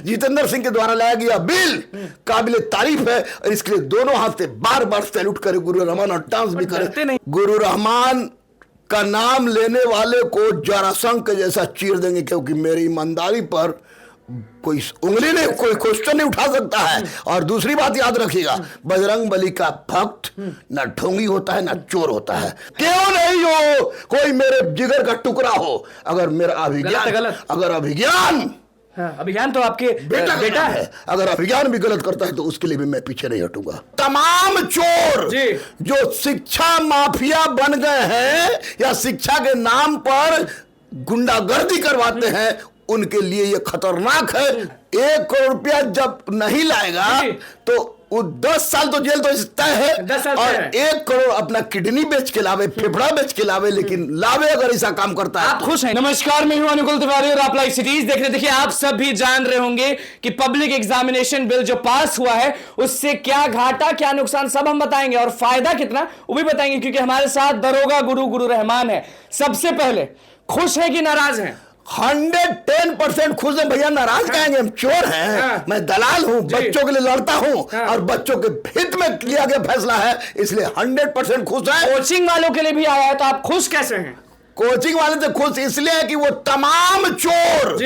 जितेंद्र सिंह के द्वारा लाया गया बिल काबिले तारीफ है और इसके लिए दोनों हाथ से बार बार सैल्यूट करे गुरु रहमान और डांस भी करे। गुरु रहमान का नाम लेने वाले को जरासंध के जैसा चीर देंगे, क्योंकि मेरी ईमानदारी पर कोई उंगली नहीं, कोई क्वेश्चन नहीं उठा सकता है। और दूसरी बात याद रखिएगा, बजरंग बली का भक्त ना ढोंगी होता है ना चोर होता है। क्यों नहीं हो, कोई मेरे जिगर का टुकड़ा हो, अगर मेरा अभिज्ञान, अगर अभिज्ञान अभिज्ञान तो आपके बेटा है, अगर अभिज्ञान भी गलत करता है तो उसके लिए भी मैं पीछे नहीं हटूंगा। तमाम चोर जो शिक्षा माफिया बन गए हैं या शिक्षा के नाम पर गुंडागर्दी करवाते हैं, उनके लिए ये खतरनाक है। 1 करोड़ रुपया जब नहीं लाएगा तो वो 10 साल तो जेल तो तय है, और 1 करोड़ अपना किडनी बेच के लावे, फेफड़ा बेच के लावे, लेकिन लावे अगर ऐसा काम करता है। आप खुश हैं? नमस्कार, मैं हूं अनुकुल तिवारी और आप लाइव सिटीज देख रहे। देखिए, आप सब भी जान रहे होंगे कि पब्लिक एग्जामिनेशन बिल जो पास हुआ है उससे क्या घाटा क्या नुकसान सब हम बताएंगे, और फायदा कितना वो भी बताएंगे, क्योंकि हमारे साथ दरोगा गुरु रहमान है। सबसे पहले, खुश है कि नाराज है? 110% खुश है भैया, नाराज कहेंगे? हम चोर हैं, मैं दलाल हूं, बच्चों के लिए लड़ता हूं, और बच्चों के हित में लिया गया फैसला है, इसलिए 100% खुश है। कोचिंग वालों के लिए भी आया है, तो आप खुश कैसे हैं? कोचिंग वाले तो खुश इसलिए है कि वो तमाम चोर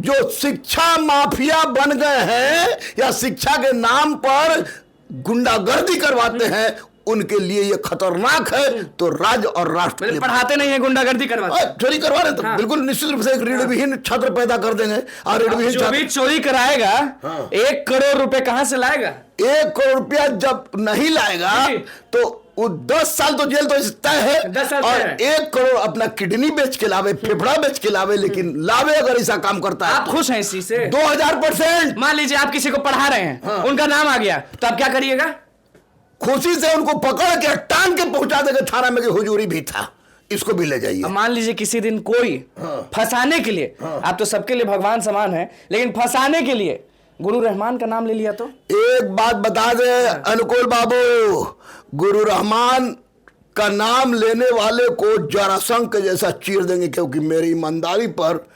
जो शिक्षा माफिया बन गए हैं या शिक्षा के नाम पर गुंडागर्दी करवाते हैं, उनके लिए ये खतरनाक है। तो राज्य और राष्ट्र पढ़ाते नहीं है, गुंडागर्दी करवाते, चोरी करवा रहे, तो बिल्कुल निश्चित रूप से एक ऋणविहीन छात्र पैदा कर देंगे। और ऋणविहीन जो भी चोरी कराएगा 1 करोड़ रुपए कहां से लाएगा? 1 करोड़ रुपया जब नहीं लाएगा तो वो 10 साल तो जेल तो तय है, और 1 करोड़ अपना किडनी बेच के लावे, फेफड़ा बेच के लावे, लेकिन लावे अगर ऐसा काम करता है। आप खुश हैं इस चीज से? 2000%। मान लीजिए आप किसी को पढ़ा रहे हैं, उनका नाम आ गया, तो आप क्या करिएगा? खुशी से उनको पकड़ के टांग के पहुंचा देंगे थाना में कि हुजूरी भी था, इसको भी ले जाइए। मान लीजिए किसी दिन कोई फंसाने के लिए, आप तो सबके लिए भगवान समान है, लेकिन फंसाने के लिए गुरु रहमान का नाम ले लिया, तो एक बात बता दे अनुकुल बाबू, गुरु रहमान का नाम लेने वाले को जरासंध के जैसा चीर देंगे, क्योंकि मेरी ईमानदारी पर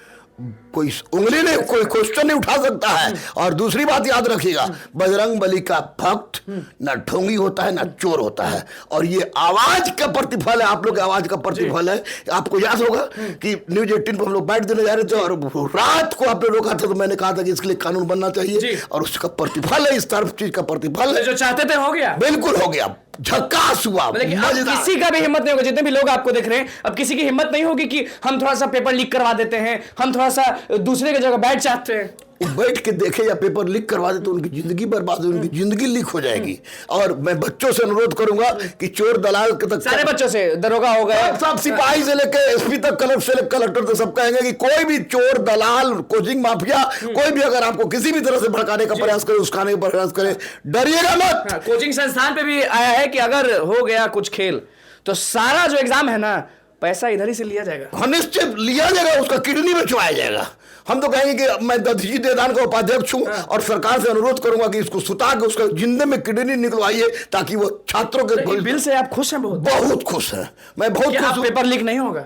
कोई उंगली नहीं, कोई क्वेश्चन नहीं उठा सकता है। और दूसरी बात याद रखिएगा, बजरंग बली का भक्त ना ढोंगी होता है ना चोर होता है, और ये आवाज का प्रतिफल है, आप लोग की आवाज का प्रतिफल है। आपको याद होगा कि न्यूज 18 पर हम लोग बैठ देने जा रहे थे और रात को आपने रोका था, तो मैंने कहा था कि इसके लिए कानून बनना चाहिए, और उसका प्रतिफल है, इस तरफ चीज का प्रतिफल है। जो चाहते थे हो गया, बिल्कुल हो गया, झक्कास हुआ। किसी का भी हिम्मत नहीं होगा, जितने भी लोग आपको देख रहे हैं, अब किसी की हिम्मत नहीं होगी कि हम थोड़ा सा पेपर लीक करवा देते हैं, हम थोड़ा सा दूसरे की जगह बैठ जाते हैं। बैठ के देखे या पेपर लीक करवा दे तो उनकी जिंदगी बर्बाद हो, उनकी जिंदगी लीक हो जाएगी। और मैं बच्चों से अनुरोध करूंगा कि चोर दलाल के तक, सारे बच्चों से, दरोगा हो गए, सब सिपाही से लेकर एसपी तक, कलेक्टर तक, सब कहेंगे कि कोई भी चोर दलाल कोचिंग माफिया कोई भी अगर आपको किसी भी तरह से भड़काने का प्रयास करे, उस्काने का प्रयास करे, डरिएगा मत। कोचिंग संस्थान पे भी आया है कि अगर हो गया कुछ खेल तो सारा जो एग्जाम है ना, पैसा इधर ही से लिया जाएगा। निश्चित लिया जाएगा, उसका किडनी में चुराया जाएगा। हम तो कहेंगे कि मैं दधीची देदान का उपाध्यक्ष हूं, और सरकार से अनुरोध करूंगा कि इसको सुता के उसका जिंदे में किडनी निकलवाइए, ताकि वो छात्रों के बिल से आप खुश हैं? बहुत खुश है, मैं बहुत खुश हूं। पेपर लीक नहीं होगा?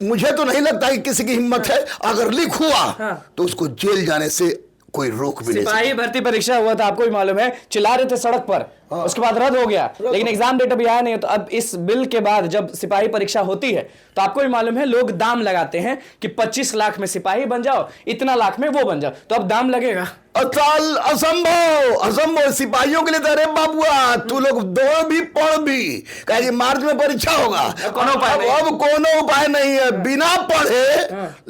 मुझे तो नहीं लगता कि किसी की हिम्मत है। अगर लीक हुआ तो उसको जेल जाने से कोई रोक भी नहीं। सिपाही भर्ती परीक्षा हुआ था, आपको भी मालूम है, चिल्ला रहे थे सड़क पर, उसके बाद रद्द हो गया, लेकिन एग्जाम डेट अभी आया नहीं है। तो अब इस बिल के बाद जब सिपाही परीक्षा होती है तो आपको भी मालूम है, लोग दाम लगाते हैं कि 25 लाख में सिपाही बन जाओ, इतना लाख में वो बन जाओ, तो अब दाम लगेगा। असंभव सिपाहियों के लिए तो, अरे बाबुआ तू लोग दो भी पढ़ भी, कहे मार्च में परीक्षा होगा, अब कोनो उपाय नहीं है, बिना पढ़े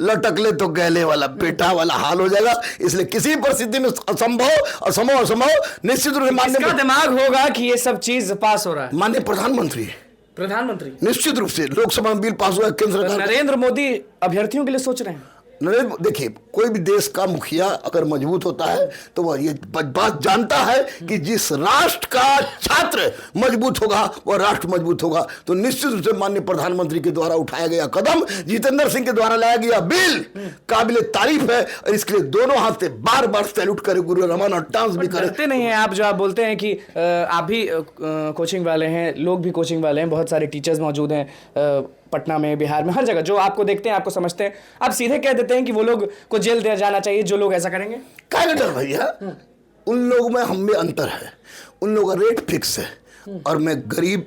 लटकले तो गहले वाला पेटा वाला हाल हो जाएगा। इसलिए किसी परिस्थिति में असंभव निश्चित रूप से मानने दिमाग होगा कि ये सब चीज पास हो रहा है। माननीय प्रधानमंत्री निश्चित रूप से लोकसभा में बिल पास हुआ है, केंद्र सरकार। नरेंद्र मोदी अभ्यर्थियों के लिए सोच रहे हैं। देखिए, कोई भी देश का मुखिया अगर मजबूत होता है तो वह ये बात जानता है कि जिस राष्ट्र का छात्र मजबूत होगा वह राष्ट्र मजबूत होगा। तो निश्चित रूप से माननीय प्रधानमंत्री के द्वारा उठाया गया कदम, जितेंद्र सिंह के द्वारा लाया गया बिल काबिले तारीफ है, और इसके लिए दोनों हाथ से बार बार सैल्यूट करे गुरु रहमान और डांस भी करे। नहीं है आप, जो आप बोलते हैं कि आप भी कोचिंग वाले हैं, लोग भी कोचिंग वाले हैं, बहुत सारे टीचर्स मौजूद हैं, पटना में, बिहार में, हर जगह जो आपको देखते हैं, आपको समझते हैं, आप सीधे कह देते हैं कि वो लोग को जेल दिया जाना चाहिए जो लोग ऐसा करेंगे? क्या डर भैया, उन लोगों में हम में अंतर है। उन लोगों का रेट फिक्स है और मैं गरीब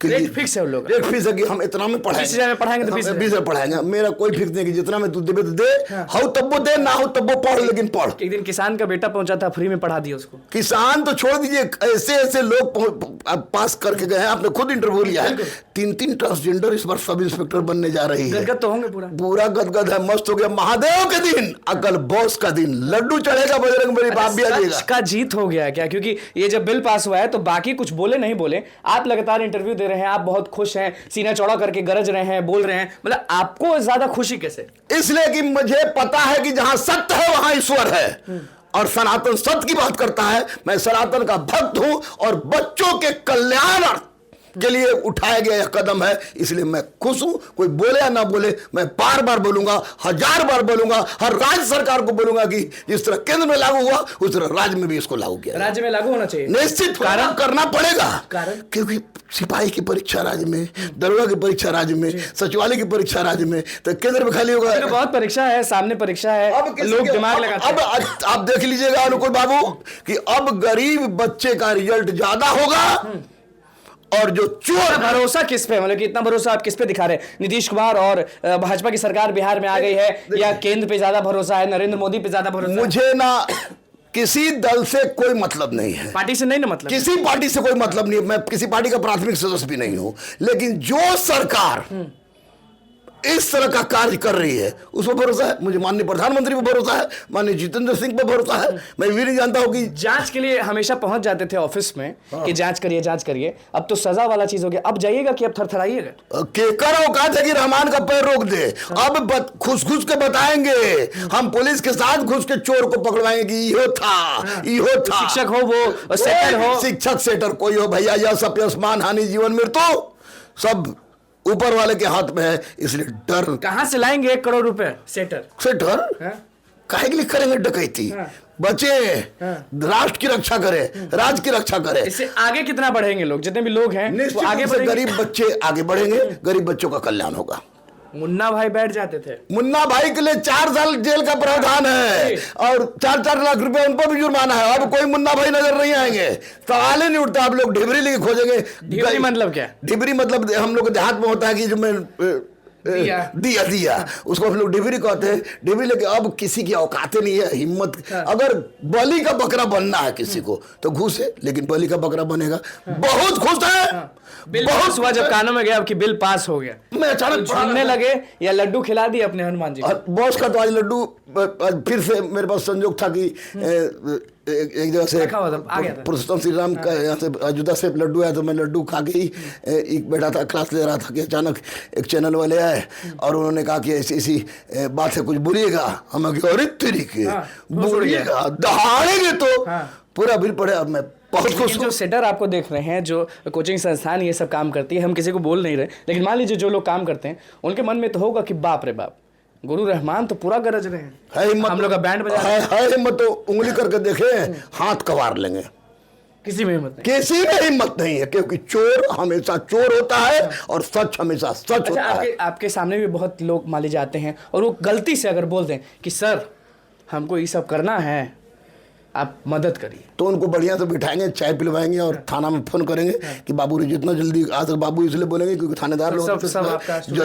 के लिए रेट फिक्स है उन लोग, रेट फिक्स है कि हम इतना में पढ़ाएंगे, 20,000 में पढ़ाएंगे तो 20 में पढ़ाएंगे। मेरा कोई फिक्स नहीं कि जितना में तू देवे तो दे, हाउ तब वो दे, ना हो तब वो पढ़, लेकिन पढ़। एक दिन किसान का बेटा पहुंचा था, फ्री में पढ़ा दिया उसको। किसान तो छोड़ दीजिए, ऐसे ऐसे लोग पास करके गए हैं, आपने खुद इंटरव्यू लिया है। 3 ट्रांसजेंडर इस बार सब इंस्पेक्टर बनने जा रही है। गदगद तो होंगे पूरा, पूरा गदगद है, मस्त हो गया। महादेव के दिन, अकल बॉस का दिन, लड्डू चढ़ेगा बजरंग बली, बाप भी आ जाएगा। सच का जीत हो गया क्या? क्योंकि ये जब बिल पास हुआ है तो बाकी कुछ बोले नहीं बोले, आप लगातार इंटरव्यू दे रहे हैं, आप बहुत खुश हैं, सीना चौड़ा करके गरज रहे हैं, बोल रहे हैं, मतलब आपको ज्यादा खुशी कैसे? इसलिए कि मुझे पता है कि जहां सत्य है वहां ईश्वर है, और सनातन सत्य की बात करता है। मैं सनातन का भक्त हूं और बच्चों के कल्याण के लिए उठाया गया यह कदम है, इसलिए मैं खुश हूं। कोई बोले या ना बोले, मैं बार बार बोलूंगा, 1000 बार बोलूंगा, हर राज्य सरकार को बोलूंगा कि जिस तरह केंद्र में लागू हुआ उस तरह राज्य में भी इसको लागू किया, राज्य में लागू होना चाहिए। निश्चित कारण करना पड़ेगा। कारण? क्योंकि सिपाही की परीक्षा राज्य में, दरोगा की परीक्षा राज्य में, सचिवालय की परीक्षा राज्य में, तो केंद्र में खाली होगा। तो बहुत परीक्षा है, सामने परीक्षा है, लोग दिमाग लगाते हैं। अब आप देख लीजिएगा अनुकूल बाबू कि अब गरीब बच्चे का रिजल्ट ज्यादा होगा, और जो चोर। भरोसा किस पे, मतलब कि इतना भरोसा आप किस पे दिखा रहे हैं? नीतीश कुमार और भाजपा की सरकार बिहार में आ गई है, या केंद्र पे ज्यादा भरोसा है, नरेंद्र मोदी पे ज्यादा भरोसा है? मुझे ना किसी दल से कोई मतलब नहीं है, पार्टी से नहीं ना मतलब, किसी पार्टी से कोई मतलब नहीं है। मैं किसी पार्टी का प्राथमिक सदस्य भी नहीं हूं, लेकिन जो सरकार इस तरह का कार्य कर रही है उस पर भरोसा है। मुझे माननीय प्रधानमंत्री पर भरोसा है, माननीय जितेंद्र सिंह पर भरोसा है। मैं भी नहीं जानता हूं कि जांच के लिए हमेशा पहुंच जाते थे ऑफिस में कि जांच करिए जांच करिए, अब तो सजा वाला चीज हो गया। अब जाइएगा कि अब थरथराइएगा? केकर औकात है कि रहमान का पैर रोक दे। अब घुस घुस के बताएंगे, हम पुलिस के साथ घुस के चोर को पकड़वाएंगे कि इहो था, इहो था। शिक्षक हो, वो सेटर हो, शिक्षक सेटर कोई हो भैया, यह सब आसमान हानि जीवन मृत्यु सब ऊपर वाले के हाथ में है, इसलिए डर। कहां से लाएंगे 1 करोड़ रुपए? सेटर काहे के लिए करेंगे डकैती? बचे, राष्ट्र की रक्षा करे, राज्य की रक्षा करे। इससे आगे कितना बढ़ेंगे लोग? जितने भी लोग हैं वो आगे बढ़ेंगे, गरीब बच्चे आगे बढ़ेंगे, गरीब बच्चों का कल्याण होगा। मुन्ना भाई बैठ जाते थे, मुन्ना भाई के लिए 4 साल जेल का प्रावधान है और 4-4 लाख रुपए उन पर भी जुर्माना है। अब कोई मुन्ना भाई नजर नहीं आएंगे, सवाल ही नहीं उठता। आप लोग ढिबरी लेके खोजेंगे। ढिबरी मतलब क्या? ढिबरी मतलब हम लोग देहात में होता है कि जो मैं दिया उसको हम लोग डिबरी कहते हैं। डिबरी लेके अब किसी की औकातें नहीं है, हिम्मत। अगर बलि का बकरा बनना है किसी को तो घुसे, लेकिन बलि का बकरा बनेगा। बहुत खुश है, बहुत हुआ जब कानों में गया कि बिल पास हो गया। मैं अचानक झूमने लगे या लड्डू खिला दिए अपने हनुमान जी को? बॉस का तो आज लड्डू फिर से मेरे पास संजोग था कि एक जगह से पुरुषोत्तम श्री राम का यहाँ से अयोध्या से लड्डू आया, तो मैं लड्डू खा के ही एक बैठा था, क्लास ले रहा था कि अचानक एक चैनल वाले आए और उन्होंने कहा कि ऐसी ऐसी बात है, कुछ बोलिएगा। हम अरे तरीके बोलिएगा, दहाड़ेंगे तो पूरा बिल पड़े। अब मैं जो सेटर आपको देख रहे हैं, जो कोचिंग संस्थान ये सब काम करती है, हम किसी को बोल नहीं रहे, लेकिन मान लीजिए जो लोग काम करते हैं उनके मन में तो होगा कि बाप रे बाप, गुरु रहमान तो पूरा गरज रहे हैं, हम लोग का बैंड बजा है हिम्मत तो उंगली करके देखे, हाथ कवार लेंगे। किसी में हिम्मत नहीं, किसी में हिम्मत नहीं है, क्योंकि चोर हमेशा चोर होता है और सच हमेशा सच होता है। आपके सामने भी बहुत लोग मान लीजिए आते हैं और वो गलती से अगर बोल दें कि सर हमको ये सब करना है, आप मदद करिए, तो उनको बढ़िया से बिठाएंगे, चाय पिलवाएंगे और थाना में फोन करेंगे कि बाबू रे जितना जल्दी आ सके। बाबू इसलिए बोलेंगे क्योंकि थानेदार लोग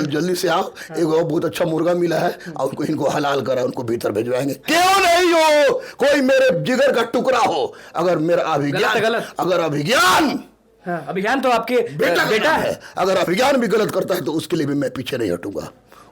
जल्दी से आओ, एक बहुत अच्छा मुर्गा मिला है और उनको इनको हलाल करा, उनको भीतर भिजवाएंगे। क्यों नहीं हो, कोई मेरे जिगर का टुकड़ा हो, अगर मेरा अभिज्ञान, अगर अभिज्ञान तो आपके बेटा है, अगर अभिज्ञान भी गलत करता है तो उसके लिए भी मैं पीछे नहीं हटूंगा,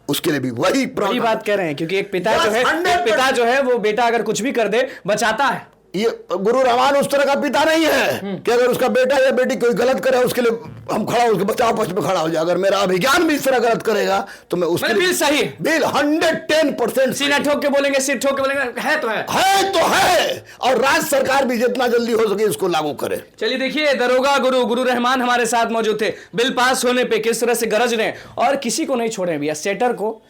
उसके लिए भी वही बात कह रहे हैं। क्योंकि एक पिता जो है वो बेटा अगर कुछ भी कर दे बचाता है। ये गुरु रहमान उस तरह का पिता नहीं है कि अगर उसका बेटा या बेटी कोई गलत करे उसके लिए हम खड़ा, उसके बचाव पक्ष में खड़ा हो जाए। अगर मेरा अभिज्ञान भी इस तरह गलत करेगा तो मैं उसके लिए सही बिल 110% सीना ठोक के बोलेंगे, सिर ठोक के बोलेंगे, है तो है। और राज्य सरकार भी जितना जल्दी हो सके इसको लागू करे। चलिए देखिए, दरोगा गुरु रहमान हमारे साथ मौजूद थे। बिल पास होने पे किस तरह से गरज रहे और किसी को नहीं छोड़े भैया। सेटर को,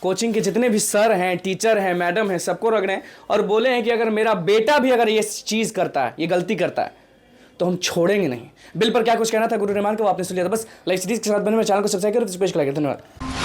कोचिंग के जितने भी सर हैं, टीचर हैं, मैडम हैं, सबको रख रहे हैं और बोले हैं कि अगर मेरा बेटा भी अगर ये चीज करता है, ये गलती करता है, तो हम छोड़ेंगे नहीं। बिल पर क्या कुछ कहना था गुरु रहमान को, वो आपने सुन लिया था। बस लाइव सीरीज के साथ बने, मेरे चैनल को सब्सक्राइब करो, तो पेश करा। धन्यवाद।